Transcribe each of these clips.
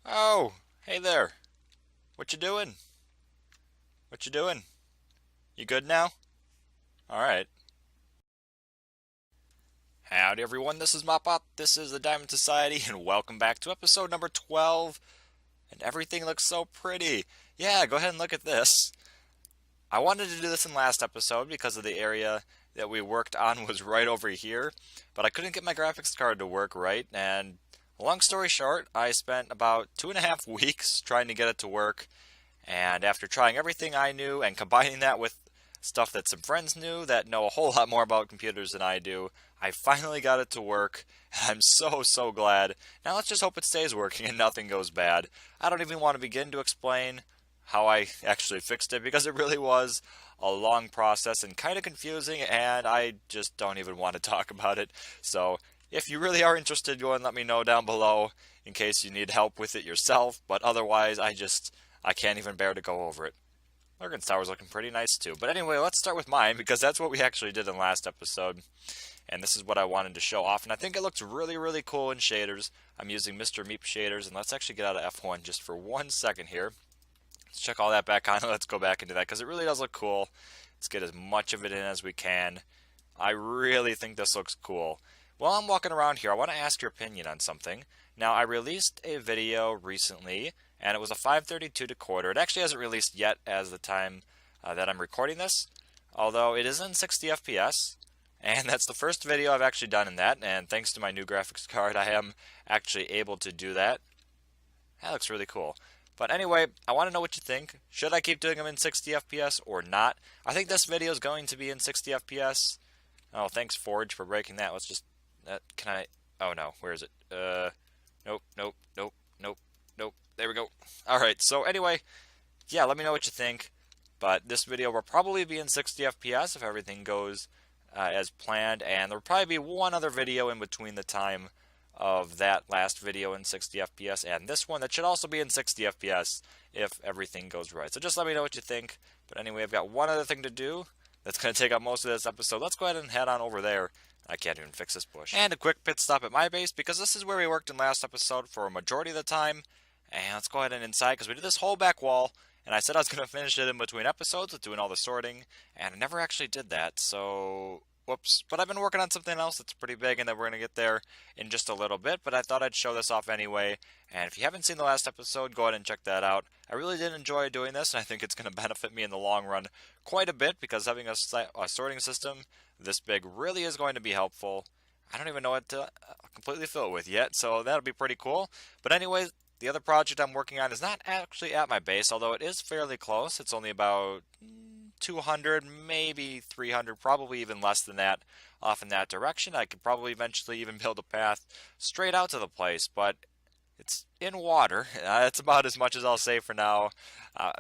Oh, hey there. What you doing? What you doing? You good now? All right. Howdy everyone, this is Mop. This is the Diamond Society, and welcome back to episode number 12. And everything looks so pretty. Yeah, go ahead and look at this. I wanted to do this in last episode because of the area that we worked on was right over here, but I couldn't get my graphics card to work right, and long story short, I spent about 2.5 weeks trying to get it to work. And after trying everything I knew and combining that with stuff that some friends knew that know a whole lot more about computers than I do, I finally got it to work. I'm so glad. Now let's just hope it stays working and nothing goes bad. I don't even want to begin to explain how I actually fixed it because it really was a long process and kind of confusing, and I just don't even want to talk about it. So if you really are interested, go and let me know down below in case you need help with it yourself. But otherwise, I can't even bear to go over it. Lurgan's Tower's looking pretty nice too. But anyway, let's start with mine because that's what we actually did in the last episode. And this is what I wanted to show off. And I think it looks really cool in shaders. I'm using Mr. Meep shaders. And let's actually get out of F1 just for 1 second here. Let's check all that back on. Let's go back into that because it really does look cool. Let's get as much of it in as we can. I really think this looks cool. While I'm walking around here, I want to ask your opinion on something. Now, I released a video recently, and it was a 532 decoder. It actually hasn't released yet as the time that I'm recording this, although it is in 60 FPS, and that's the first video I've actually done in that, and thanks to my new graphics card, I am actually able to do that. That looks really cool. But anyway, I want to know what you think. Should I keep doing them in 60 FPS or not? I think this video is going to be in 60 FPS. Oh, thanks Forge for breaking that. Let's just, can I, oh no, where is it? Nope. There we go. Alright, so anyway, yeah, let me know what you think. But this video will probably be in 60 FPS if everything goes as planned. And there will probably be one other video in between the time of that last video in 60 FPS and this one that should also be in 60 FPS if everything goes right. So just let me know what you think. But anyway, I've got one other thing to do that's going to take up most of this episode. Let's go ahead and head on over there. I can't even fix this bush. And a quick pit stop at my base because this is where we worked in last episode for a majority of the time. And let's go ahead and inside because we did this whole back wall. And I said I was going to finish it in between episodes with doing all the sorting. And I never actually did that. So, whoops. But I've been working on something else that's pretty big and that we're going to get there in just a little bit. But I thought I'd show this off anyway. And if you haven't seen the last episode, go ahead and check that out. I really did enjoy doing this. And I think it's going to benefit me in the long run quite a bit because having a sorting system this big really is going to be helpful. I don't even know what to completely fill it with yet. So that'll be pretty cool. But anyway, the other project I'm working on is not actually at my base, although it is fairly close. It's only about 200, maybe 300, probably even less than that off in that direction. I could probably eventually even build a path straight out to the place, but it's in water. That's about as much as I'll say for now.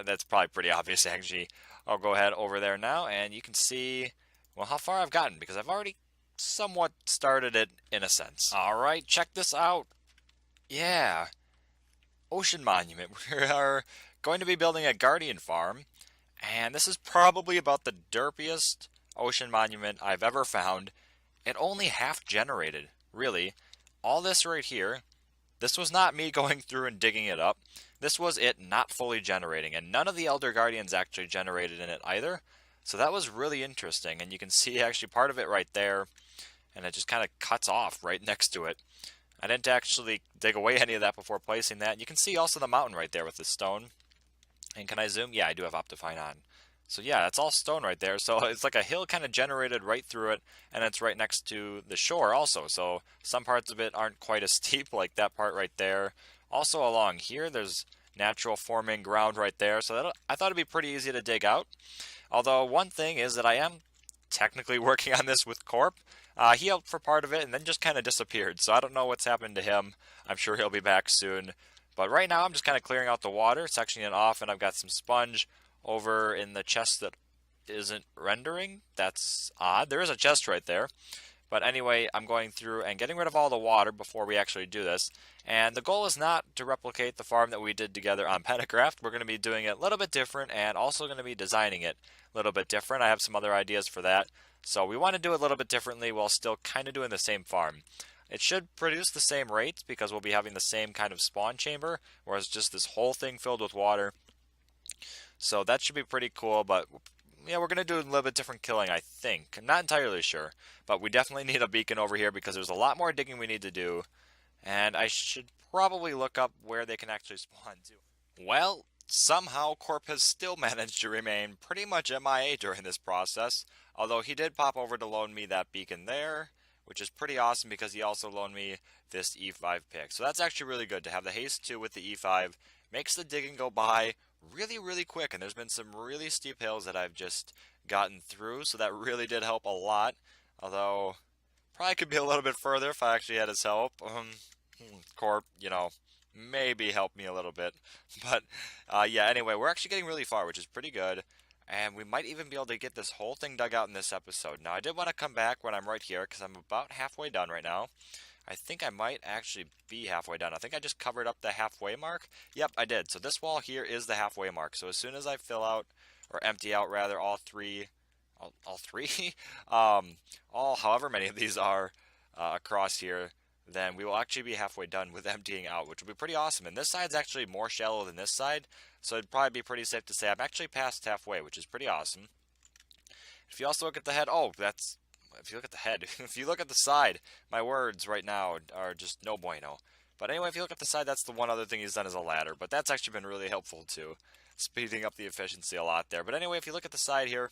That's probably pretty obvious, actually. I'll go ahead over there now, and you can see, well, how far I've gotten, because I've already somewhat started it in a sense. All right, check this out. Yeah. Ocean Monument. We are going to be building a Guardian farm, and this is probably about the derpiest ocean monument I've ever found. It only half generated, really. All this right here, this was not me going through and digging it up. This was it not fully generating, and none of the Elder Guardians actually generated in it either. So that was really interesting, and you can see actually part of it right there, and it just kind of cuts off right next to it. I didn't actually dig away any of that before placing that. You can see also the mountain right there with the stone. And can I zoom? Yeah, I do have Optifine on. So yeah, it's all stone right there. So it's like a hill kind of generated right through it, and it's right next to the shore also. So some parts of it aren't quite as steep like that part right there. Also along here, there's natural forming ground right there. So I thought it'd be pretty easy to dig out. Although one thing is that I am technically working on this with Corp. He helped for part of it and then just kind of disappeared. So I don't know what's happened to him. I'm sure he'll be back soon. But right now I'm just kind of clearing out the water, sectioning it off, and I've got some sponge over in the chest that isn't rendering. That's odd. There is a chest right there. But anyway, I'm going through and getting rid of all the water before we actually do this. And the goal is not to replicate the farm that we did together on Pentacraft. We're going to be doing it a little bit different and also going to be designing it a little bit different. I have some other ideas for that. So we want to do it a little bit differently while still kind of doing the same farm. It should produce the same rates because we'll be having the same kind of spawn chamber, whereas just this whole thing filled with water. So that should be pretty cool, but yeah, we're going to do a little bit different killing, I think. I'm not entirely sure, but we definitely need a beacon over here because there's a lot more digging we need to do, and I should probably look up where they can actually spawn to. Well, somehow Corp has still managed to remain pretty much MIA during this process, although he did pop over to loan me that beacon there, which is pretty awesome because he also loaned me this E5 pick. So that's actually really good to have the haste 2 with the E5. Makes the digging go by really quick, and there's been some really steep hills that I've just gotten through, so that really did help a lot, although probably could be a little bit further if I actually had his help. Corp, maybe help me a little bit. But yeah, anyway, we're actually getting really far, which is pretty good. And we might even be able to get this whole thing dug out in this episode. Now, I did want to come back when I'm right here, because I'm about halfway done right now. I think I might actually be halfway done. I think I just covered up the halfway mark. Yep, I did. So this wall here is the halfway mark. So as soon as I fill out, or empty out rather, all three, all however many of these are across here, then we will actually be halfway done with emptying out, which will be pretty awesome. And this side's actually more shallow than this side, so it'd probably be pretty safe to say I'm actually past halfway, which is pretty awesome. If you also look at the head, if you look at the head, if you look at the side, my words right now are just no bueno. But anyway, if you look at the side, that's the one other thing he's done as a ladder, but that's actually been really helpful too, speeding up the efficiency a lot there. But anyway, if you look at the side here,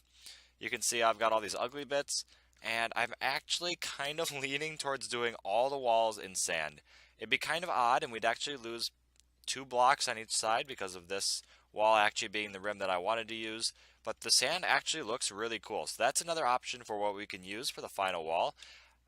you can see I've got all these ugly bits, and I'm actually kind of leaning towards doing all the walls in sand. It'd be kind of odd, and we'd actually lose 2 blocks on each side because of this wall actually being the rim that I wanted to use, but the sand actually looks really cool. So that's another option for what we can use for the final wall.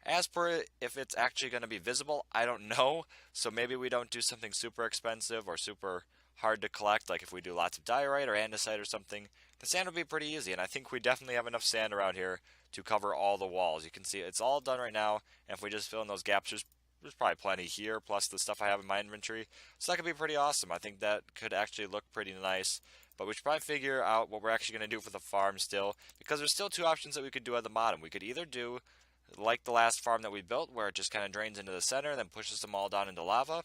As per if it's actually going to be visible, I don't know, so maybe we don't do something super expensive or super hard to collect, like if we do lots of diorite or andesite or something. The sand would be pretty easy, and I think we definitely have enough sand around here to cover all the walls. You can see it's all done right now, and if we just fill in those gaps, there's probably plenty here, plus the stuff I have in my inventory. So that could be pretty awesome. I think that could actually look pretty nice. But we should probably figure out what we're actually going to do for the farm still, because there's still 2 options that we could do at the bottom. We could either do like the last farm that we built, where it just kind of drains into the center and then pushes them all down into lava.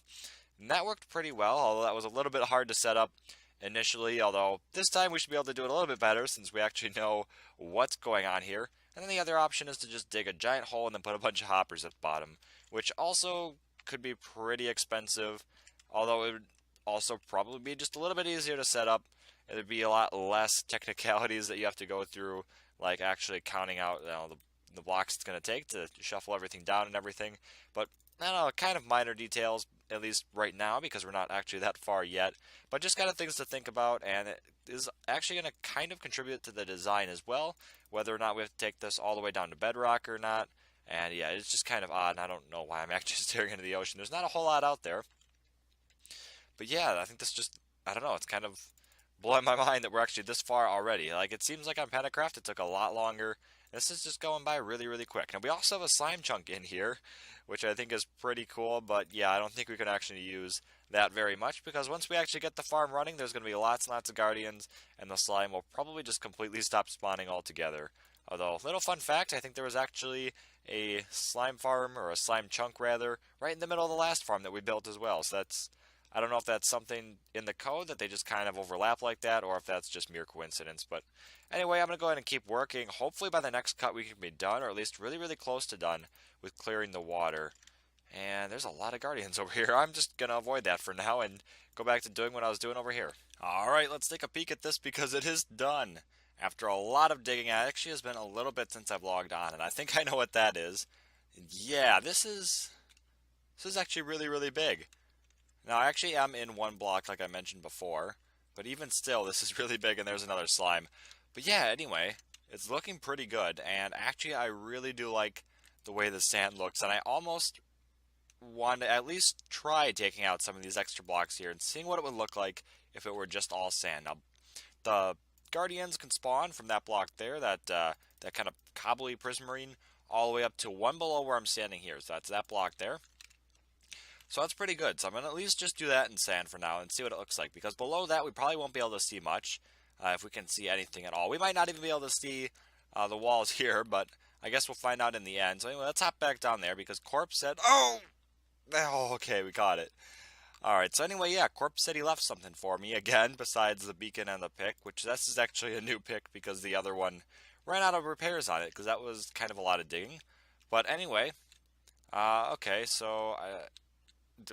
And that worked pretty well, although that was a little bit hard to set up initially, although this time we should be able to do it a little bit better since we actually know what's going on here. And then the other option is to just dig a giant hole and then put a bunch of hoppers at the bottom, which also could be pretty expensive, although it would also probably be just a little bit easier to set up. It would be a lot less technicalities that you have to go through, like actually counting out the blocks it's going to take to shuffle everything down and everything. But I don't know, kind of minor details, at least right now, because we're not actually that far yet. But just kind of things to think about, and it is actually going to kind of contribute to the design as well, whether or not we have to take this all the way down to bedrock or not. And yeah, it's just kind of odd, and I don't know why I'm actually staring into the ocean. There's not a whole lot out there. But yeah, I think this just, I don't know, it's kind of blowing my mind that we're actually this far already. Like, it seems like on Pentacraft it took a lot longer. This is just going by really quick. Now, we also have a slime chunk in here, which I think is pretty cool, but yeah, I don't think we can actually use that very much, because once we actually get the farm running, there's going to be lots and lots of guardians, and the slime will probably just completely stop spawning altogether. Although, little fun fact, I think there was actually a slime farm, or a slime chunk rather, right in the middle of the last farm that we built as well, so that's, I don't know if that's something in the code that they just kind of overlap like that, or if that's just mere coincidence. But anyway, I'm going to go ahead and keep working. Hopefully by the next cut we can be done, or at least really close to done with clearing the water. And there's a lot of guardians over here. I'm just going to avoid that for now and go back to doing what I was doing over here. Alright, let's take a peek at this because it is done. After a lot of digging, it actually has been a little bit since I've logged on, and I think I know what that is. Yeah, this is actually really big. Now, I actually am in 1 block, like I mentioned before, but even still, this is really big, and there's another slime. But yeah, anyway, it's looking pretty good, and actually, I really do like the way the sand looks, and I almost want to at least try taking out some of these extra blocks here and seeing what it would look like if it were just all sand. Now, the guardians can spawn from that block there, that kind of cobbly prismarine, all the way up to 1 below where I'm standing here, so that's that block there. So that's pretty good. So I'm going to at least just do that in sand for now and see what it looks like. Because below that, we probably won't be able to see much, if we can see anything at all. We might not even be able to see the walls here, but I guess we'll find out in the end. So anyway, let's hop back down there because Corpse said, oh, okay, we got it. Alright, so anyway, yeah, Corpse said he left something for me, again, besides the beacon and the pick, which this is actually a new pick because the other one ran out of repairs on it, because that was kind of a lot of digging. But anyway, okay, so,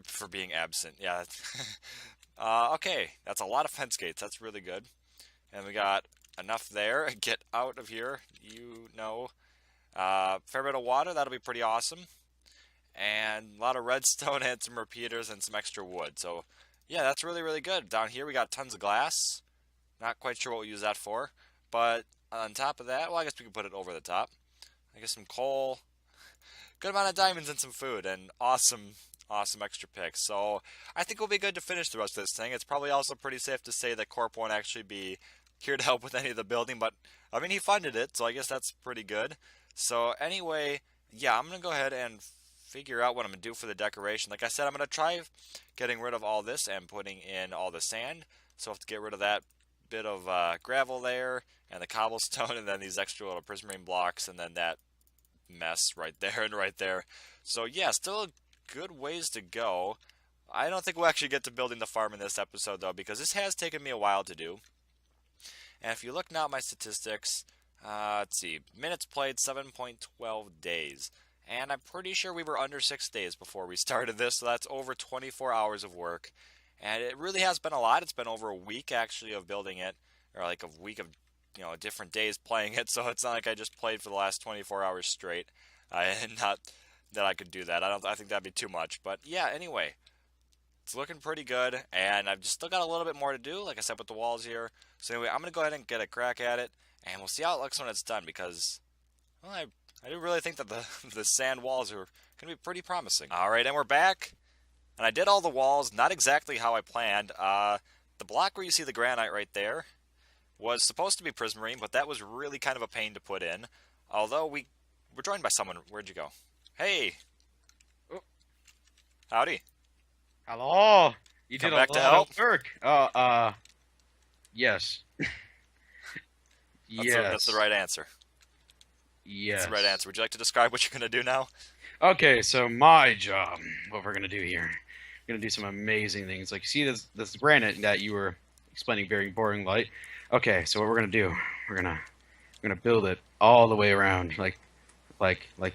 for being absent, yeah. Okay, that's a lot of fence gates, that's really good. And we got enough there, get out of here, you know. Fair bit of water, that'll be pretty awesome. And a lot of redstone and some repeaters and some extra wood. So, yeah, that's really, really good. Down here we got tons of glass. Not quite sure what we'll use that for. But on top of that, well, I guess we can put it over the top. I guess some coal. Good amount of diamonds and some food. And awesome, awesome extra picks. So, I think we'll be good to finish the rest of this thing. It's probably also pretty safe to say that Corp won't actually be here to help with any of the building. But, I mean, he funded it, so I guess that's pretty good. So, anyway, yeah, I'm going to go ahead and figure out what I'm going to do for the decoration. Like I said, I'm going to try getting rid of all this and putting in all the sand. So I have to get rid of that bit of gravel there and the cobblestone and then these extra little prismarine blocks and then that mess right there and right there. So yeah, still a good ways to go. I don't think we'll actually get to building the farm in this episode though, because this has taken me a while to do. And if you look now at my statistics, let's see, minutes played 7.12 days. And I'm pretty sure we were under 6 days before we started this, so that's over 24 hours of work. And it really has been a lot. It's been over a week, actually, of building it, or like a week of, different days playing it, so it's not like I just played for the last 24 hours straight. And not that I could do that. I think that'd be too much. But yeah, anyway, it's looking pretty good, and I've just still got a little bit more to do, like I said, with the walls here. So anyway, I'm going to go ahead and get a crack at it, and we'll see how it looks when it's done, because, well, I do really think that the sand walls are going to be pretty promising. Alright, and we're back. And I did all the walls, not exactly how I planned. The block where you see the granite right there was supposed to be prismarine, but that was really kind of a pain to put in. Although we're joined by someone. Where'd you go? Hey! Oh. Howdy. Hello! You Come did back a to lot help? of work. Yes. Yes. That's the right answer. Yes. That's the right answer. Would you like to describe what you're going to do now? Okay, so my job, what we're gonna do here, we're gonna do some amazing things. Like, see this granite that you were explaining very boring light. Okay, so what we're gonna do, we're gonna build it all the way around, like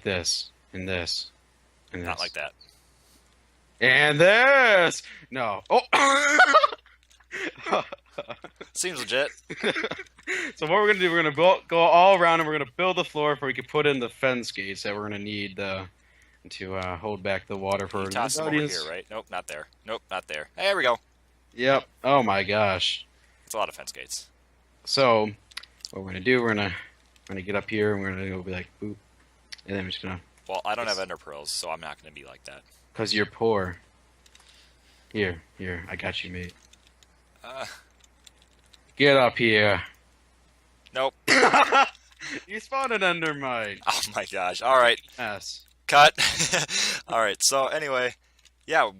this, and this, and this. Not like that. And this. No. Oh. Seems legit. So what we're gonna do, we're gonna go all around, and we're gonna build the floor before we can put in the fence gates that we're gonna need to hold back the water for You toss the them over audience. here, right? Nope, not there. Nope, not there. Hey, there we go. Yep. Oh my gosh. It's a lot of fence gates. So what we're gonna do, we're gonna get up here, and we're gonna go be like boop, and then we're just gonna. Well, I don't have ender pearls, so I'm not going to be like that. Cause you're poor. Here, I got you, mate. Get up here. Nope. You spawned an endermite. Oh my gosh. Alright. Yes. Cut. Alright, so anyway, yeah,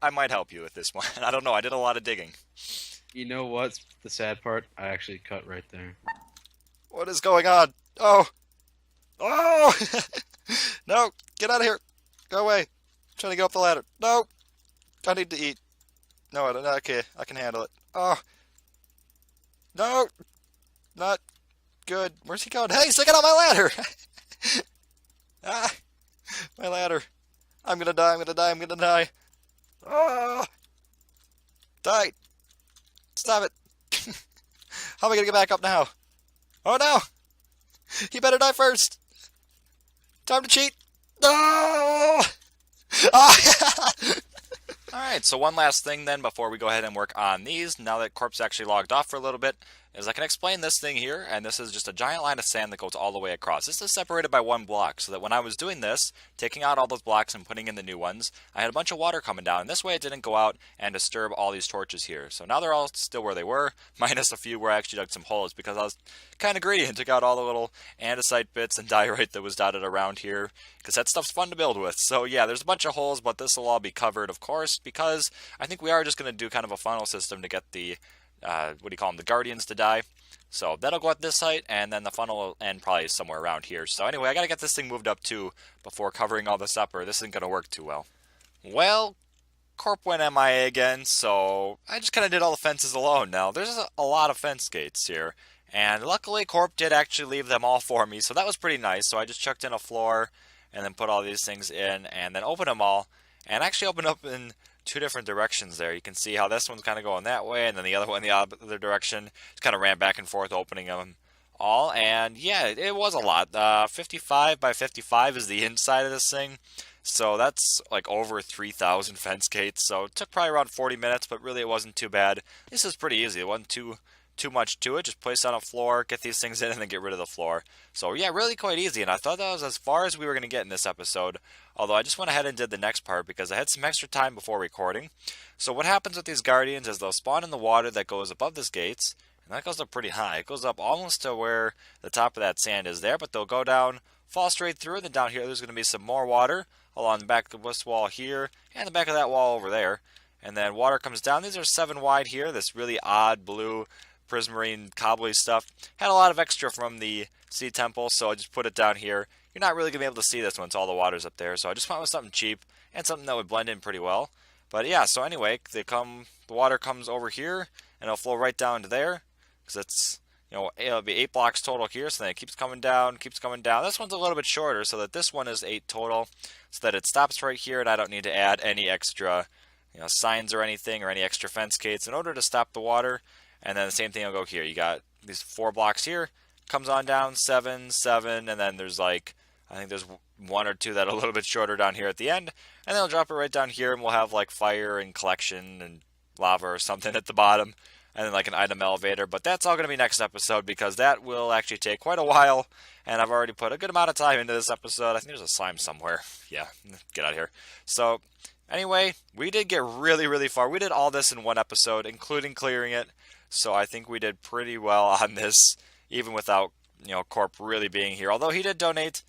I might help you with this one. I don't know, I did a lot of digging. You know what's the sad part? I actually cut right there. What is going on? Oh! Oh! No! Get out of here! Go away! I'm trying to get up the ladder. No! I need to eat. No, I don't. Okay, I can handle it. Oh! No! Not good. Where's he going? Hey, he's taking out my ladder! Ah! My ladder. I'm gonna die, I'm gonna die, I'm gonna die. Oh! Die! Stop it! How am I gonna get back up now? Oh no! He better die first! Time to cheat! No! Ah! Alright, so one last thing then before we go ahead and work on these, now that Corpse actually logged off for a little bit, is I can explain this thing here, and this is just a giant line of sand that goes all the way across. This is separated by one block, so that when I was doing this, taking out all those blocks and putting in the new ones, I had a bunch of water coming down, and this way it didn't go out and disturb all these torches here. So now they're all still where they were, minus a few where I actually dug some holes, because I was kind of greedy and took out all the little andesite bits and diorite that was dotted around here, because that stuff's fun to build with. So yeah, there's a bunch of holes, but this will all be covered, of course, because I think we are just going to do kind of a funnel system to get the, what do you call them, the Guardians to die. So that'll go at this height, and then the funnel will end probably somewhere around here. So anyway, I gotta get this thing moved up too before covering all this up, or this isn't gonna work too well. Well, Corp went MIA again, so I just kind of did all the fences alone now. There's a lot of fence gates here, and luckily Corp did actually leave them all for me, so that was pretty nice. So I just chucked in a floor and then put all these things in and then opened them all, and actually opened up in two different directions there. You can see how this one's kind of going that way, and then the other one the other direction. Just kind of ran back and forth opening them all, and yeah, it was a lot. 55 by 55 is the inside of this thing. So that's like over 3,000 fence gates. So it took probably around 40 minutes, but really it wasn't too bad. This is pretty easy. It wasn't too much to it. Just place on a floor, get these things in, and then get rid of the floor. So yeah, really quite easy. And I thought that was as far as we were going to get in this episode. Although I just went ahead and did the next part because I had some extra time before recording. So what happens with these guardians is they'll spawn in the water that goes above these gates. And that goes up pretty high. It goes up almost to where the top of that sand is there. But they'll go down, fall straight through. And then down here there's going to be some more water along the back of this wall here and the back of that wall over there. And then water comes down. These are 7 wide here. This really odd blue prismarine cobbly stuff. Had a lot of extra from the Sea Temple, so I just put it down here. You're not really going to be able to see this once all the water's up there, so I just went with something cheap and something that would blend in pretty well. But yeah, so anyway, the water comes over here and it'll flow right down to there because it's, it'll be 8 blocks total here, so then it keeps coming down, keeps coming down. This one's a little bit shorter, so that this one is 8 total, so that it stops right here, and I don't need to add any extra, signs or anything, or any extra fence gates in order to stop the water. And then the same thing will go here. You got these 4 blocks here, comes on down, 7, 7, and then there's I think there's 1 or 2 that are a little bit shorter down here at the end, and then I'll drop it right down here, and we'll have fire and collection and lava or something at the bottom, and then an item elevator. But that's all going to be next episode because that will actually take quite a while, and I've already put a good amount of time into this episode. I think there's a slime somewhere. Yeah, get out of here. So anyway, we did get really, really far. We did all this in one episode, including clearing it. So I think we did pretty well on this, even without, Corp really being here. Although he did donate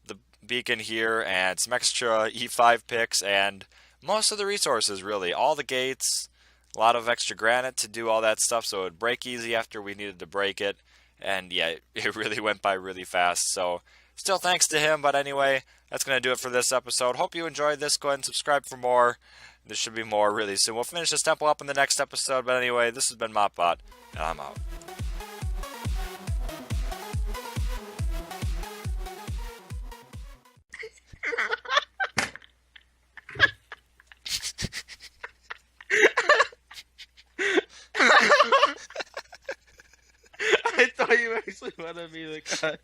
the beacon here and some extra E5 picks and most of the resources, really. All the gates, a lot of extra granite to do all that stuff so it would break easy after we needed to break it. And yeah, it really went by really fast. So still thanks to him. But anyway, that's going to do it for this episode. Hope you enjoyed this. Go ahead and subscribe for more. There should be more really soon. We'll finish this temple up in the next episode. But anyway, this has been MopBot, and I'm out. I thought you actually wanted me to cut.